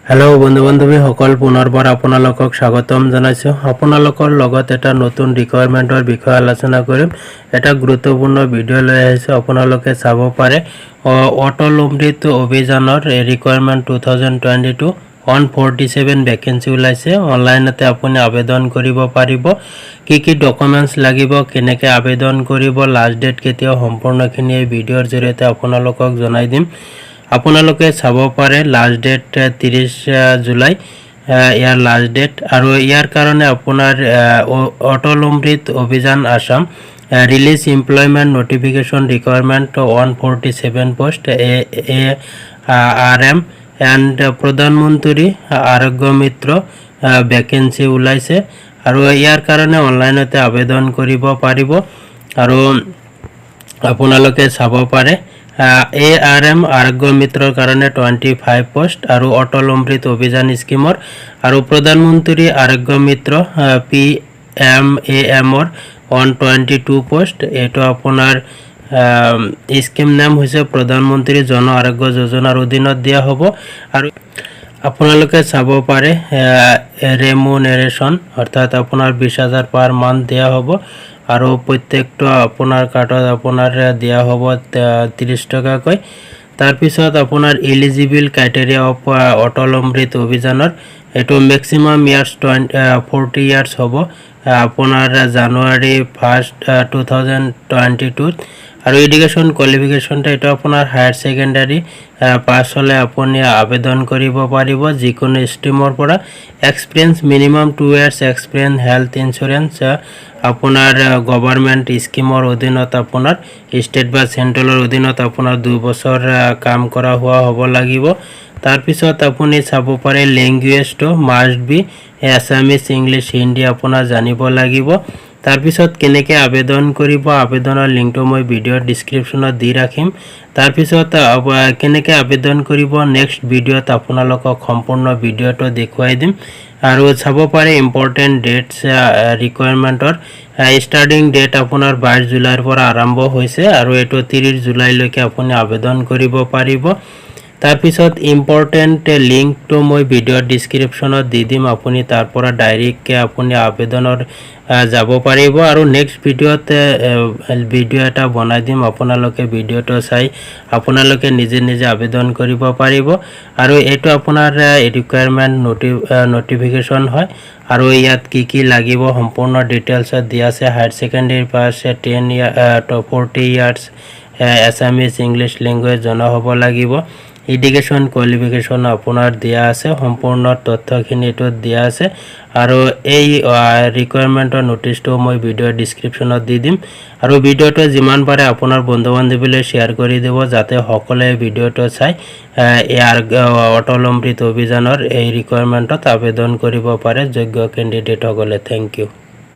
hello बंधु बान्धवी सकल पुनर्बार आपनालोকক स्वागतम जनाइছো आपनालोকৰ লগত এটা নতুন ৰিকুৱাৰমেন্টৰ বিষয়ে আলোচনা কৰিম এটা গুৰুত্বপূৰ্ণ ভিডিও লৈ আহিছো আপোনালোকে চাব পাৰে অটল অমৃত অভিযানৰ ৰিকুৱাৰমেন্ট 2022 147 ভ্যাকেন্সি ওলাইছে অনলাইনতে আপুনি আবেদন কৰিব পাৰিব কি ডকুমেন্টস লাগিব কেনেকৈ আবেদন কৰিব লাষ্ট ডেট কেতিয়া সম্পূৰ্ণখিনি এই ভিডিওৰ জৰিয়তে আপোনালোকক জনাই দিম আপোনালোকে চাব পাৰে লাষ্ট ডেট 30 জুলাই ইয়াৰ লাষ্ট ডেট আৰু ইয়াৰ কাৰণে আপোনাৰ Atal Amrit Abhiyan Assam release employment notification recruitment 147 post ARM and Pradhan Mantri Arogya Mitra vacancy ওলাইছে আৰু ইয়াৰ কাৰণে অনলাইনতে আবেদন কৰিব পাৰিব আৰু আপোনালোকে চাব পাৰে ARM আৰোগ্য মিত্ৰৰ কাৰণে 25 পোষ্ট আৰু অটল অমৃত অভিযান স্কিমৰ আৰু প্ৰধানমন্ত্ৰী আৰোগ্য মিত্ৰ PMAM ৰ 122 পোষ্ট এটো আপোনাৰ স্কিম নাম হৈছে প্ৰধানমন্ত্ৰী জন আৰোগ্য যোজনাৰ অধীনত দিয়া হ'ব আৰু আপোনালোকে চাব পাৰে ৰেমুনেৰেশন অৰ্থাৎ আপোনাৰ 20000 পাৰ মান্থ দিয়া হ'ব আৰু প্ৰত্যেকটো আপোনাৰ কাৰ্ডত আপোনাৰ দিয়া হ'ব 30 টকাকৈ তাৰ পিছত আপোনাৰ এলিজিবল ক্ৰাইটেৰিয়া অফ অটল অমৃত অভিযানৰ এটো ম্যাক্সিমাম ইয়াৰ্স 40 ইয়াৰ্স হ'ব আপোনাৰ জানুৱাৰী 1 2022 আৰু এডুকেশন কোৱালিফিকেশনটা এটা আপোনাৰ হায়াৰ সেকেন্ডাৰী পাস হলে আপুনি আবেদন কৰিব পাৰিব যিকোনো ষ্ট্ৰীমৰ পৰা experience minimum 2 years experience health insurance আপোনাৰ গভৰ্নমেন্ট স্কিমৰ অধীনত আপোনাৰ ষ্টেট বা সেন্ট্ৰেলৰ অধীনত আপোনাৰ 2 বছৰ কাম কৰা হোৱা হ'ব লাগিব তাৰ পিছত আপুনি চাব পাৰে ল্যাঙ্গুৱেজটো must be Assamese English Hindi আপোনাৰ জানিব লাগিব তাৰ পিছত কেনেকৈ আবেদন কৰিব আবেদনৰ লিংকটো মই ভিডিওৰ ডেসক্ৰিপচনত দি ৰাখিম তাৰ পিছত কেনেকৈ আবেদন কৰিব নেক্সট ভিডিওত আপোনালোকক সম্পূৰ্ণ ভিডিওটো দেখুৱাই দিম আৰু চাব পাৰে ইম্পৰ্টেন্ট ডেটস ৰিকুৱাৰমেন্টৰ ষ্টাৰ্টিং ডেট আপোনাৰ 22 জুলাইৰ পৰা আৰম্ভ হৈছে আৰু এটো 30 জুলাইলৈকে আপুনি আবেদন কৰিব পাৰিব তাৰ পিছত ইম্পৰ্টেন্ট লিংকটো মই ভিডিওৰ ডেসক্ৰিপচনত দি দিম আপুনি তাৰ পৰা ডাইৰেক্টলি আপুনি আবেদনৰ যাব পাৰিব আৰু নেক্সট ভিডিওত ভিডিও এটা বনাই দিম আপোনালোকে ভিডিওটো চাই আপোনালোকে নিজে আবেদন কৰিব পাৰিব আৰু এটো আপোনাৰ ৰিকুৱাৰমেন্ট নোটিফিকেশন হয় আৰু ইয়াত কি লাগিব সম্পূৰ্ণ ডিটেইলছ দিয়া আছে হায়াৰ সেকেন্ডাৰী পাস 10 ইয়াৰ 40 ইয়াৰ্স আসামিজ ইংলিশ ল্যাঙ্গুৱেজ জনা হ'ব লাগিব এডুকেশন কোৱালিফিকেশন আপোনাৰ দিয়া আছে সম্পূৰ্ণ তথ্যখিনি এটো দিয়া আছে আৰু এই ৰিকুৱাৰমেন্টৰ নোটিছটো মই ভিডিওৰ ডেসক্ৰিপচনত দি দিম আৰু ভিডিওটো যিমান পাৰে আপোনাৰ বন্ধু-বান্ধৱীলৈ শেয়াৰ কৰি দিব যাতে সকলোৱে ভিডিওটো চাই ইয়াৰ অটল অমৃত অভিযানৰ এই ৰিকুৱাৰমেন্টত আবেদন কৰিব পাৰে যোগ্য ক্যান্ডিডেট সকলে থ্যাংক ইউ